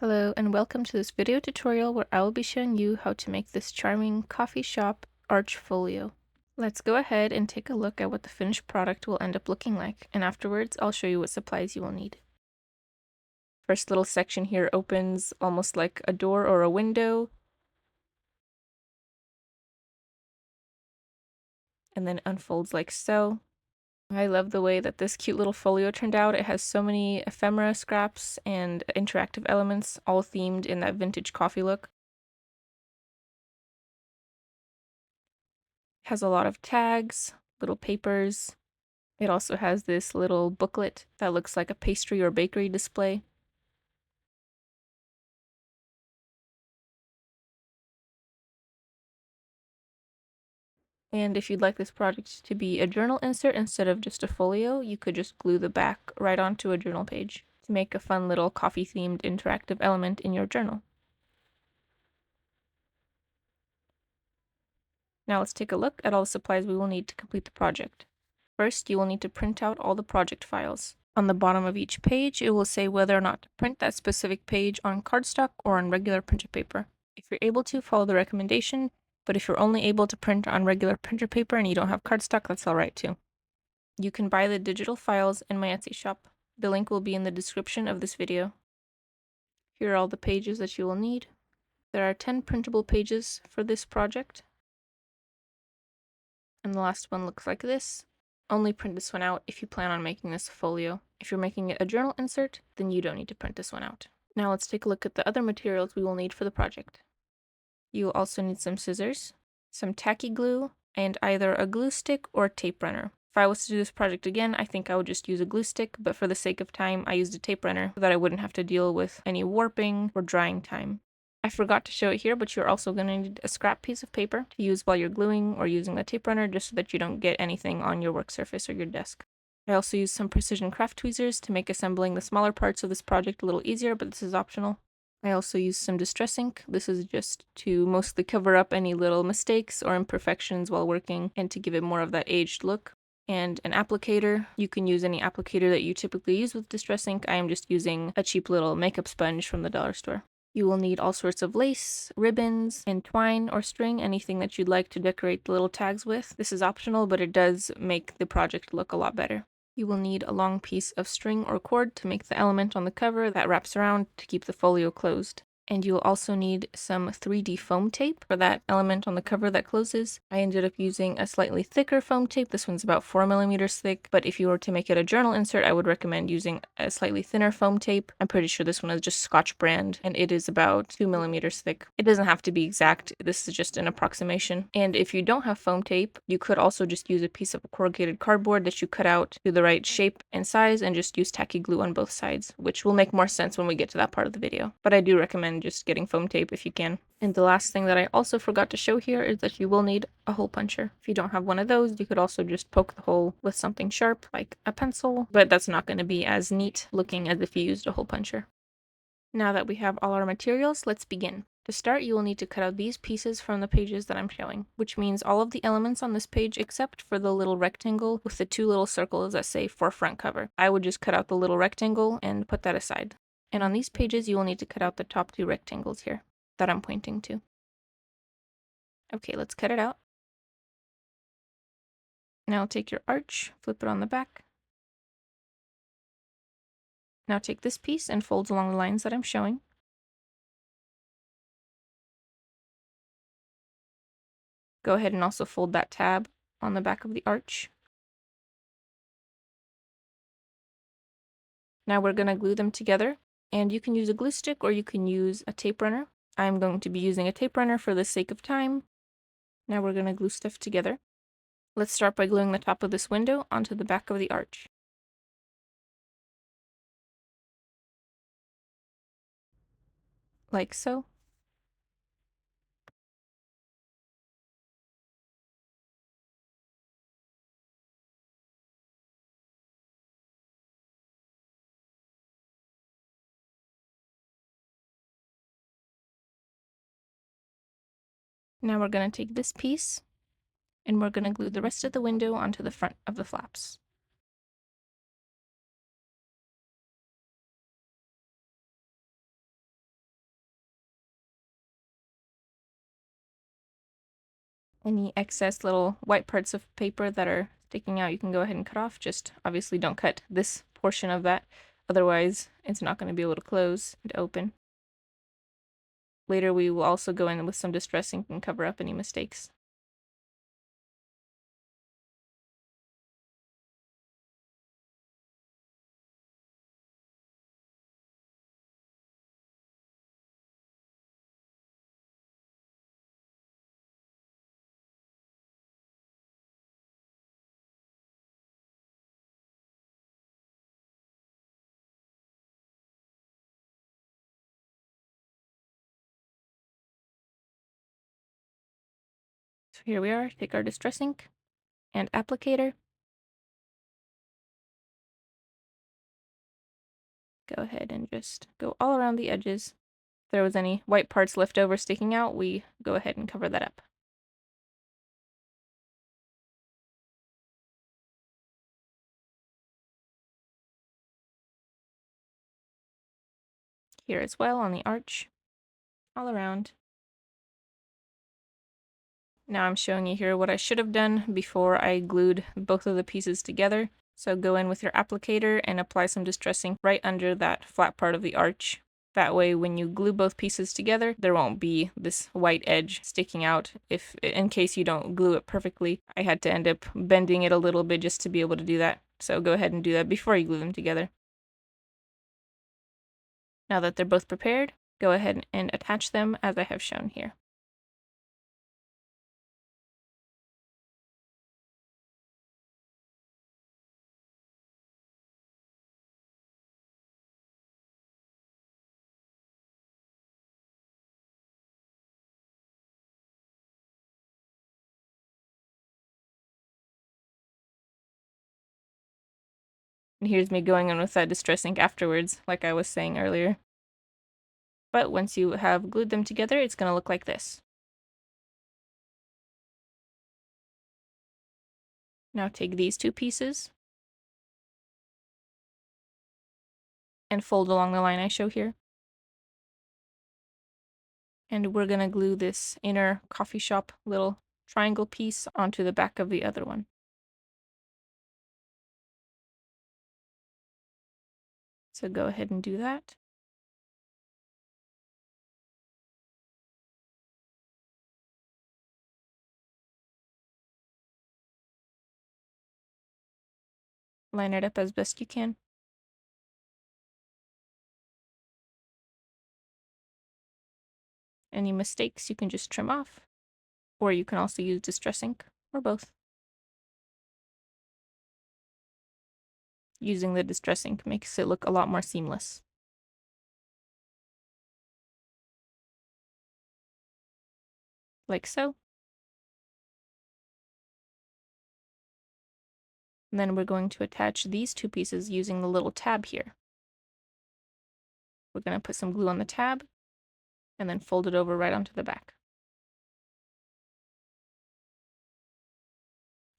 Hello and welcome to this video tutorial where I will be showing you how to make this charming coffee shop arch folio. Let's go ahead and take a look at what the finished product will end up looking like, and afterwards I'll show you what supplies you will need. First little section here opens almost like a door or a window, and then unfolds like so. I love the way that this cute little folio turned out. It has so many ephemera scraps and interactive elements, all themed in that vintage coffee look. It has a lot of tags, little papers. It also has this little booklet that looks like a pastry or bakery display. And if you'd like this project to be a journal insert instead of just a folio, you could just glue the back right onto a journal page to make a fun little coffee-themed interactive element in your journal. Now let's take a look at all the supplies we will need to complete the project. First, you will need to print out all the project files. On the bottom of each page, it will say whether or not to print that specific page on cardstock or on regular printer paper. If you're able to, follow the recommendation, but if you're only able to print on regular printer paper and you don't have cardstock, that's alright too. You can buy the digital files in my Etsy shop. The link will be in the description of this video. Here are all the pages that you will need. There are 10 printable pages for this project. And the last one looks like this. Only print this one out if you plan on making this a folio. If you're making it a journal insert, then you don't need to print this one out. Now let's take a look at the other materials we will need for the project. You will also need some scissors, some tacky glue, and either a glue stick or a tape runner. If I was to do this project again, I think I would just use a glue stick, but for the sake of time, I used a tape runner so that I wouldn't have to deal with any warping or drying time. I forgot to show it here, but you're also going to need a scrap piece of paper to use while you're gluing or using the tape runner, just so that you don't get anything on your work surface or your desk. I also used some precision craft tweezers to make assembling the smaller parts of this project a little easier, but this is optional. I also used some distress ink. This is just to mostly cover up any little mistakes or imperfections while working and to give it more of that aged look. And an applicator. You can use any applicator that you typically use with distress ink. I am just using a cheap little makeup sponge from the dollar store. You will need all sorts of lace, ribbons, and twine or string, anything that you'd like to decorate the little tags with. This is optional, but it does make the project look a lot better. You will need a long piece of string or cord to make the element on the cover that wraps around to keep the folio closed. And you'll also need some 3D foam tape for that element on the cover that closes. I ended up using a slightly thicker foam tape. This one's about 4 millimeters thick, but if you were to make it a journal insert, I would recommend using a slightly thinner foam tape. I'm pretty sure this one is just Scotch brand, and it is about 2 millimeters thick. It doesn't have to be exact. This is just an approximation. And if you don't have foam tape, you could also just use a piece of corrugated cardboard that you cut out to the right shape and size and just use tacky glue on both sides, which will make more sense when we get to that part of the video. But I do recommend just getting foam tape if you can. And the last thing that I also forgot to show here is that you will need a hole puncher. If you don't have one of those, you could also just poke the hole with something sharp like a pencil, but that's not going to be as neat looking as if you used a hole puncher. Now that we have all our materials, let's begin. To start, you will need to cut out these pieces from the pages that I'm showing, which means all of the elements on this page except for the little rectangle with the two little circles that say for front cover. I would just cut out the little rectangle and put that aside. And on these pages, you will need to cut out the top two rectangles here that I'm pointing to. Okay, let's cut it out. Now take your arch, flip it on the back. Now take this piece and fold along the lines that I'm showing. Go ahead and also fold that tab on the back of the arch. Now we're going to glue them together, and you can use a glue stick or you can use a tape runner. I'm going to be using a tape runner for the sake of time. Now we're going to glue stuff together. Let's start by gluing the top of this window onto the back of the arch. Like so. Now we're going to take this piece and we're going to glue the rest of the window onto the front of the flaps. Any excess little white parts of paper that are sticking out, you can go ahead and cut off. Just obviously don't cut this portion of that, otherwise it's not going to be able to close and open. Later we will also go in with some distress ink and cover up any mistakes. So here we are, take our distress ink and applicator. Go ahead and just go all around the edges. If there was any white parts left over sticking out, we go ahead and cover that up. Here as well on the arch, all around. Now I'm showing you here what I should have done before I glued both of the pieces together. So go in with your applicator and apply some distress ink right under that flat part of the arch. That way when you glue both pieces together, there won't be this white edge sticking out in case you don't glue it perfectly. I had to end up bending it a little bit just to be able to do that. So go ahead and do that before you glue them together. Now that they're both prepared, go ahead and attach them as I have shown here. And here's me going in with that distress ink afterwards, like I was saying earlier. But once you have glued them together, it's going to look like this. Now take these two pieces and fold along the line I show here. And we're going to glue this inner coffee shop little triangle piece onto the back of the other one. So go ahead and do that. Line it up as best you can. Any mistakes you can just trim off, or you can also use distress ink, or both. Using the distress ink makes it look a lot more seamless. Like so. And then we're going to attach these two pieces using the little tab here. We're going to put some glue on the tab and then fold it over right onto the back.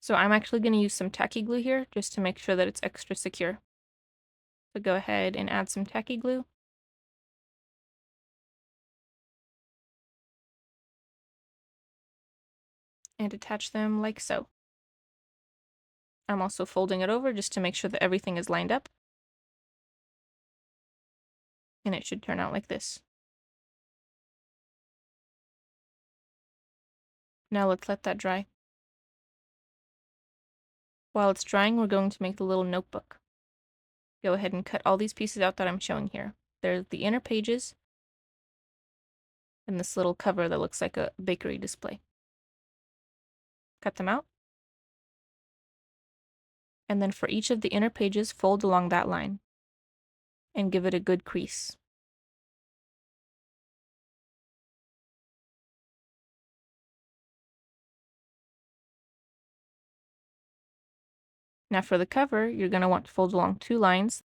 So I'm actually going to use some tacky glue here just to make sure that it's extra secure. So go ahead and add some tacky glue. And attach them like so. I'm also folding it over just to make sure that everything is lined up. And it should turn out like this. Now let's let that dry. While it's drying, we're going to make the little notebook. Go ahead and cut all these pieces out that I'm showing here. There's the inner pages and this little cover that looks like a bakery display. Cut them out. And then for each of the inner pages, fold along that line and give it a good crease. Now for the cover, you're going to want to fold along two lines.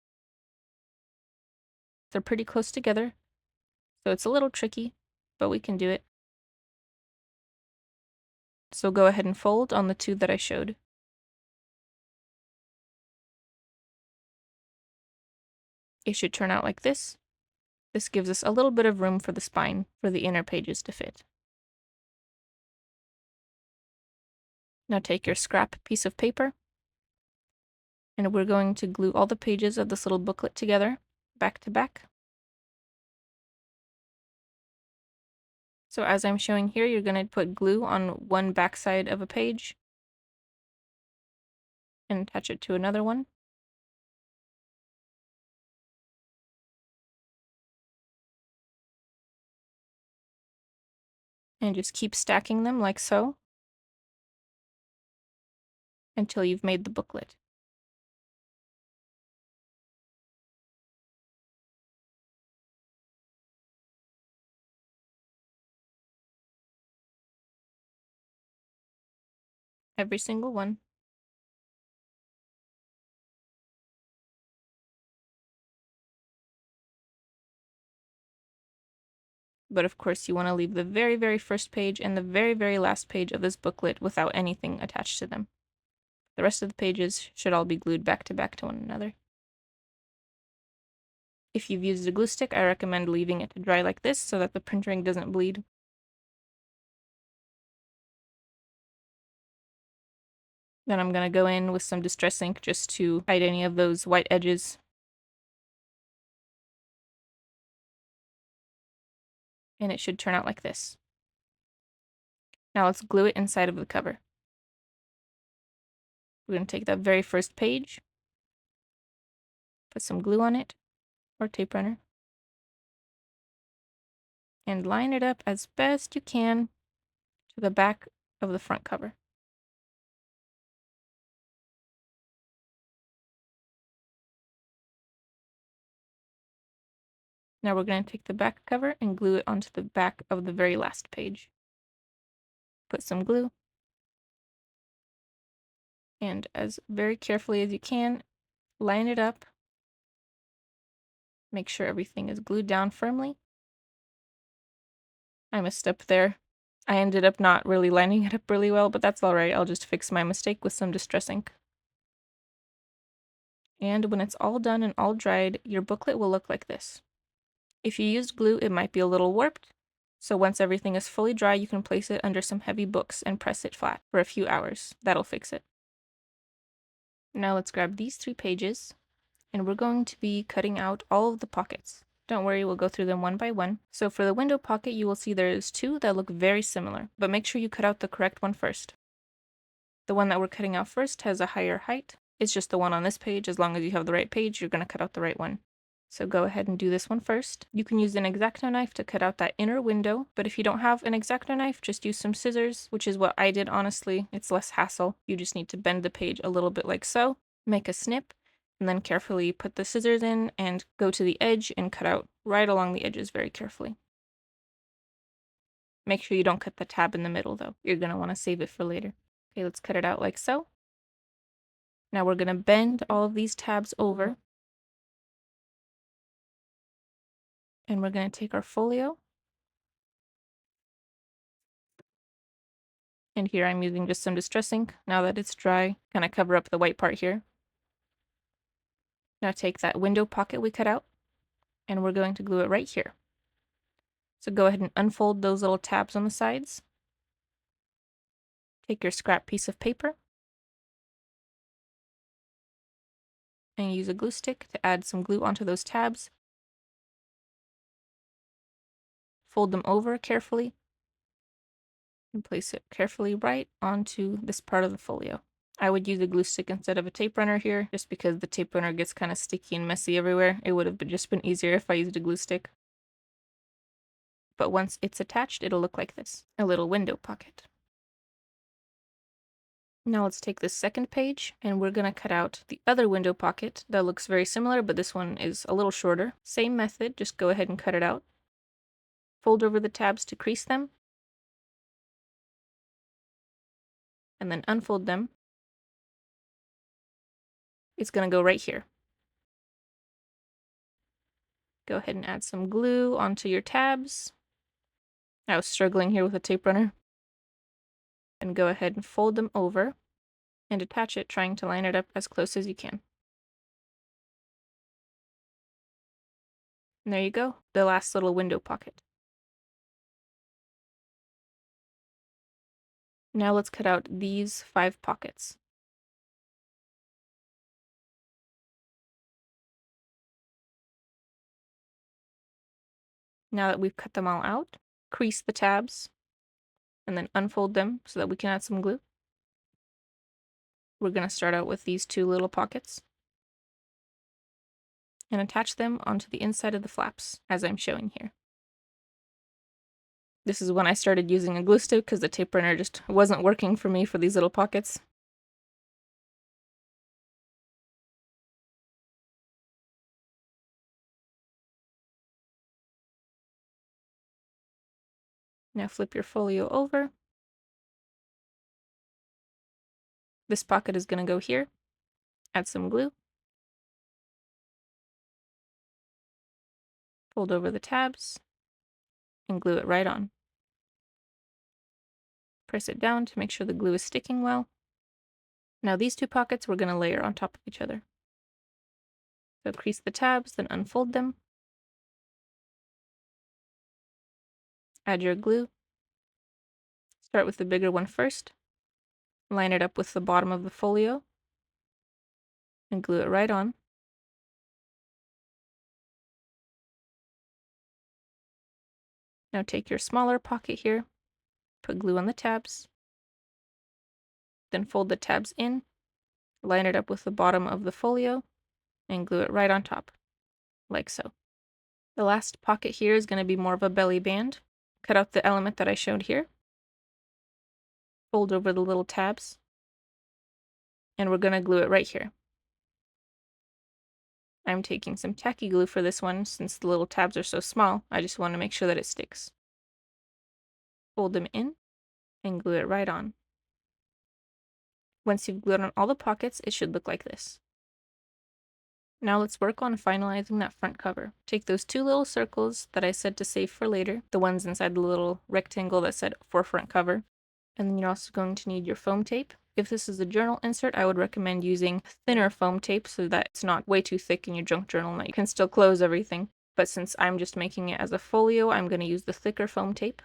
They're pretty close together, so it's a little tricky, but we can do it. So go ahead and fold on the two that I showed. It should turn out like this. This gives us a little bit of room for the spine for the inner pages to fit. Now take your scrap piece of paper, and we're going to glue all the pages of this little booklet together, back to back. So as I'm showing here, you're going to put glue on one backside of a page and attach it to another one. And just keep stacking them like so until you've made the booklet. Every single one. But of course you want to leave the very, very first page and the very, very last page of this booklet without anything attached to them. The rest of the pages should all be glued back to one another. If you've used a glue stick, I recommend leaving it to dry like this so that the printer ink doesn't bleed. Then I'm going to go in with some distress ink just to hide any of those white edges. And it should turn out like this. Now let's glue it inside of the cover. We're going to take that very first page, put some glue on it, or tape runner, and line it up as best you can to the back of the front cover. Now we're going to take the back cover and glue it onto the back of the very last page. Put some glue, and as very carefully as you can, line it up. Make sure everything is glued down firmly. I messed up there. I ended up not really lining it up really well, but that's alright. I'll just fix my mistake with some distress ink. And when it's all done and all dried, your booklet will look like this. If you used glue, it might be a little warped, so once everything is fully dry, you can place it under some heavy books and press it flat for a few hours. That'll fix it. Now let's grab these 3 pages, and we're going to be cutting out all of the pockets. Don't worry, we'll go through them one by one. So for the window pocket, you will see there's 2 that look very similar, but make sure you cut out the correct one first. The one that we're cutting out first has a higher height. It's just the one on this page. As long as you have the right page, you're going to cut out the right one. So go ahead and do this one first. You can use an X-Acto knife to cut out that inner window, but if you don't have an X-Acto knife, just use some scissors, which is what I did honestly. It's less hassle. You just need to bend the page a little bit like so, make a snip, and then carefully put the scissors in and go to the edge and cut out right along the edges very carefully. Make sure you don't cut the tab in the middle though. You're going to want to save it for later. Okay, let's cut it out like so. Now we're going to bend all of these tabs over. And we're going to take our folio. And here I'm using just some distress ink. Now that it's dry, kind of cover up the white part here. Now take that window pocket we cut out, and we're going to glue it right here. So go ahead and unfold those little tabs on the sides. Take your scrap piece of paper and use a glue stick to add some glue onto those tabs. Fold them over carefully and place it carefully right onto this part of the folio. I would use a glue stick instead of a tape runner here, just because the tape runner gets kind of sticky and messy everywhere. It would have just been easier if I used a glue stick. But once it's attached, it'll look like this, a little window pocket. Now let's take this second page, and we're going to cut out the other window pocket that looks very similar, but this one is a little shorter. Same method, just go ahead and cut it out. Fold over the tabs to crease them, and then unfold them. It's going to go right here. Go ahead and add some glue onto your tabs. I was struggling here with a tape runner. And go ahead and fold them over and attach it, trying to line it up as close as you can. And there you go, the last little window pocket. Now let's cut out these 5 pockets. Now that we've cut them all out, crease the tabs and then unfold them so that we can add some glue. We're going to start out with these 2 little pockets and attach them onto the inside of the flaps, as I'm showing here. This is when I started using a glue stick because the tape runner just wasn't working for me for these little pockets. Now flip your folio over. This pocket is going to go here. Add some glue. Fold over the tabs and glue it right on. Press it down to make sure the glue is sticking well. Now these 2 pockets we're going to layer on top of each other. So crease the tabs, then unfold them. Add your glue. Start with the bigger one first. Line it up with the bottom of the folio and glue it right on. Now take your smaller pocket here, put glue on the tabs, then fold the tabs in, line it up with the bottom of the folio, and glue it right on top, like so. The last pocket here is going to be more of a belly band. Cut out the element that I showed here, fold over the little tabs, and we're going to glue it right here. I'm taking some tacky glue for this one since the little tabs are so small. I just want to make sure that it sticks. Fold them in and glue it right on. Once you've glued on all the pockets, it should look like this. Now let's work on finalizing that front cover. Take those 2 little circles that I said to save for later, the ones inside the little rectangle that said for front cover, and then you're also going to need your foam tape. If this is a journal insert, I would recommend using thinner foam tape so that it's not way too thick in your junk journal and that you can still close everything. But since I'm just making it as a folio, I'm going to use the thicker foam tape.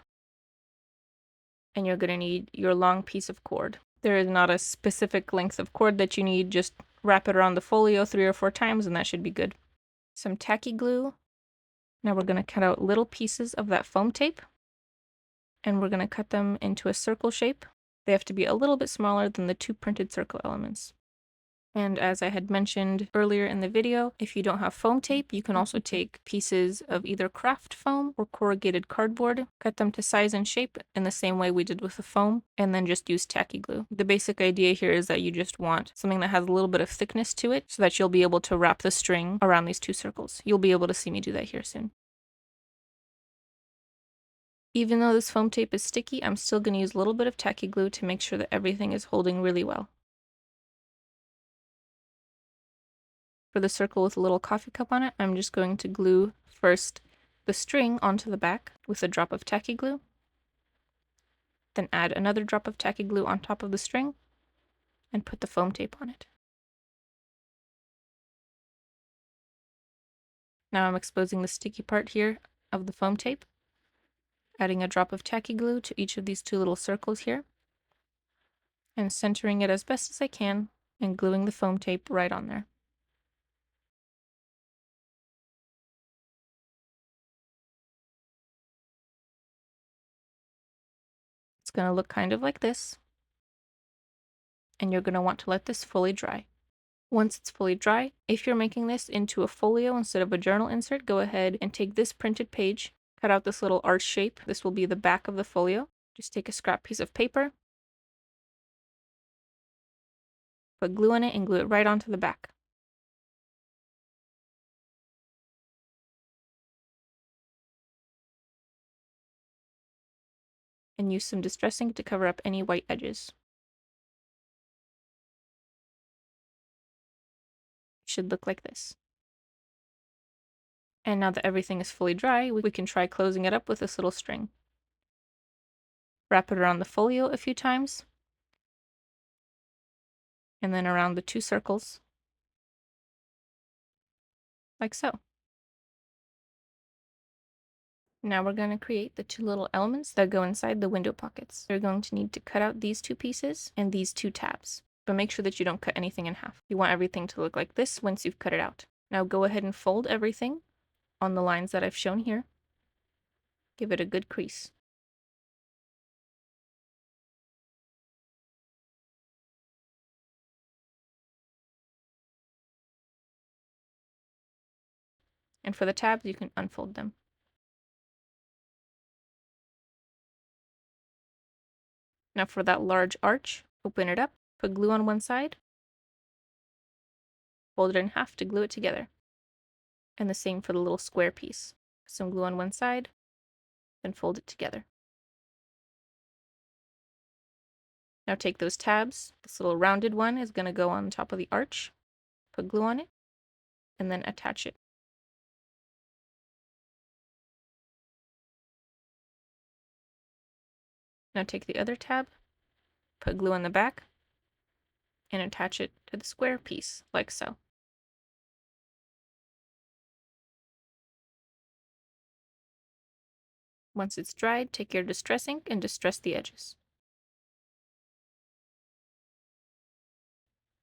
And you're going to need your long piece of cord. There is not a specific length of cord that you need, just wrap it around the folio 3 or 4 times and that should be good. Some tacky glue. Now we're going to cut out little pieces of that foam tape and we're going to cut them into a circle shape. They have to be a little bit smaller than the 2 printed circle elements. And as I had mentioned earlier in the video, if you don't have foam tape, you can also take pieces of either craft foam or corrugated cardboard, cut them to size and shape in the same way we did with the foam, and then just use tacky glue. The basic idea here is that you just want something that has a little bit of thickness to it so that you'll be able to wrap the string around these 2 circles. You'll be able to see me do that here soon. Even though this foam tape is sticky, I'm still going to use a little bit of tacky glue to make sure that everything is holding really well. For the circle with a little coffee cup on it, I'm just going to glue first the string onto the back with a drop of tacky glue, then add another drop of tacky glue on top of the string, and put the foam tape on it. Now I'm exposing the sticky part here of the foam tape, adding a drop of tacky glue to each of these 2 little circles here, and centering it as best as I can, and gluing the foam tape right on there. It's going to look kind of like this, and you're going to want to let this fully dry. Once it's fully dry, if you're making this into a folio instead of a journal insert, go ahead and take this printed page, cut out this little arch shape. This will be the back of the folio. Just take a scrap piece of paper, put glue on it, and glue it right onto the back. And use some distressing to cover up any white edges. It should look like this. And now that everything is fully dry, we can try closing it up with this little string. Wrap it around the folio a few times, and then around the 2 circles, like so. Now we're going to create the two little elements that go inside the window pockets. You're going to need to cut out these two pieces and these two tabs, but make sure that you don't cut anything in half. You want everything to look like this once you've cut it out. Now go ahead and fold everything on the lines that I've shown here. Give it a good crease. And for the tabs, you can unfold them. Now for that large arch, open it up, put glue on one side, fold it in half to glue it together. And the same for the little square piece. Put some glue on one side, then fold it together. Now take those tabs. This little rounded one is going to go on top of the arch. Put glue on it, and then attach it. Now take the other tab, put glue on the back, and attach it to the square piece, like so. Once it's dried, take your distress ink and distress the edges.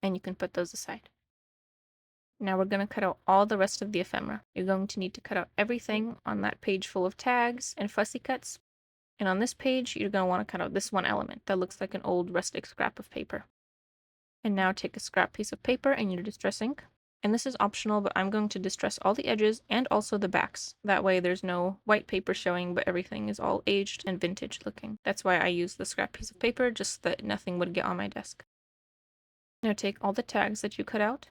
And you can put those aside. Now we're going to cut out all the rest of the ephemera. You're going to need to cut out everything on that page full of tags and fussy cuts. And on this page, you're going to want to cut out this one element that looks like an old rustic scrap of paper. And now take a scrap piece of paper and your distress ink. And this is optional, but I'm going to distress all the edges and also the backs. That way there's no white paper showing, but everything is all aged and vintage looking. That's why I use the scrap piece of paper, just that nothing would get on my desk. Now take all the tags that you cut out.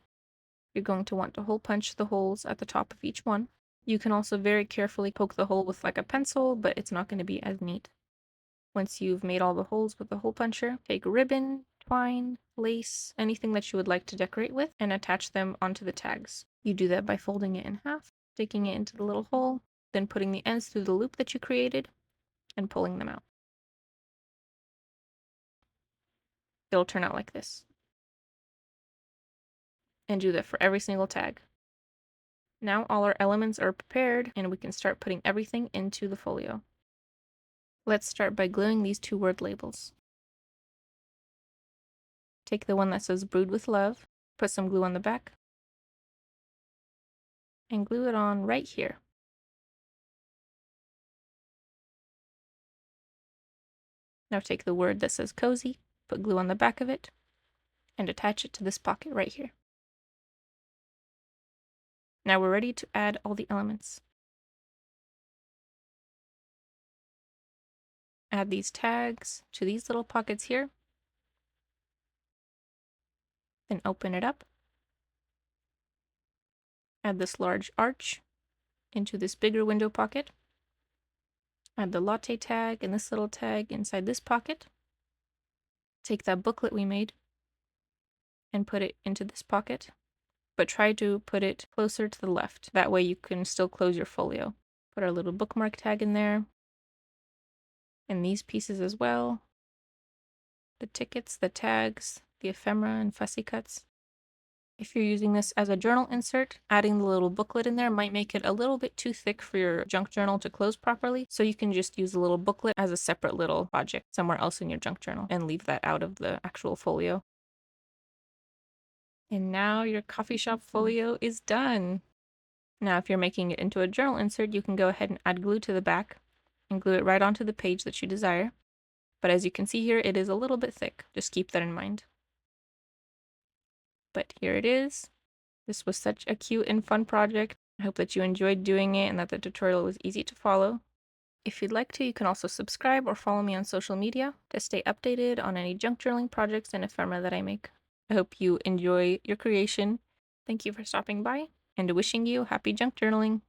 You're going to want to hole punch the holes at the top of each one. You can also very carefully poke the hole with like a pencil, but it's not going to be as neat. Once you've made all the holes with the hole puncher, take ribbon, twine, lace, anything that you would like to decorate with, and attach them onto the tags. You do that by folding it in half, sticking it into the little hole, then putting the ends through the loop that you created, and pulling them out. It'll turn out like this. And do that for every single tag. Now all our elements are prepared, and we can start putting everything into the folio. Let's start by gluing these two word labels. Take the one that says Brewed with Love, put some glue on the back, and glue it on right here. Now take the word that says Cozy, put glue on the back of it, and attach it to this pocket right here. Now we're ready to add all the elements. Add these tags to these little pockets here. Then open it up. Add this large arch into this bigger window pocket. Add the latte tag and this little tag inside this pocket. Take that booklet we made and put it into this pocket, but try to put it closer to the left. That way you can still close your folio. Put our little bookmark tag in there. And these pieces as well. The tickets, the tags, the ephemera and fussy cuts. If you're using this as a journal insert, adding the little booklet in there might make it a little bit too thick for your junk journal to close properly, so you can just use the little booklet as a separate little project somewhere else in your junk journal and leave that out of the actual folio. And now your coffee shop folio is done. Now if you're making it into a journal insert, you can go ahead and add glue to the back and glue it right onto the page that you desire. But as you can see here, it is a little bit thick. Just keep that in mind. But here it is. This was such a cute and fun project. I hope that you enjoyed doing it and that the tutorial was easy to follow. If you'd like to, you can also subscribe or follow me on social media to stay updated on any junk journaling projects and ephemera that I make. I hope you enjoy your creation. Thank you for stopping by, and wishing you happy junk journaling.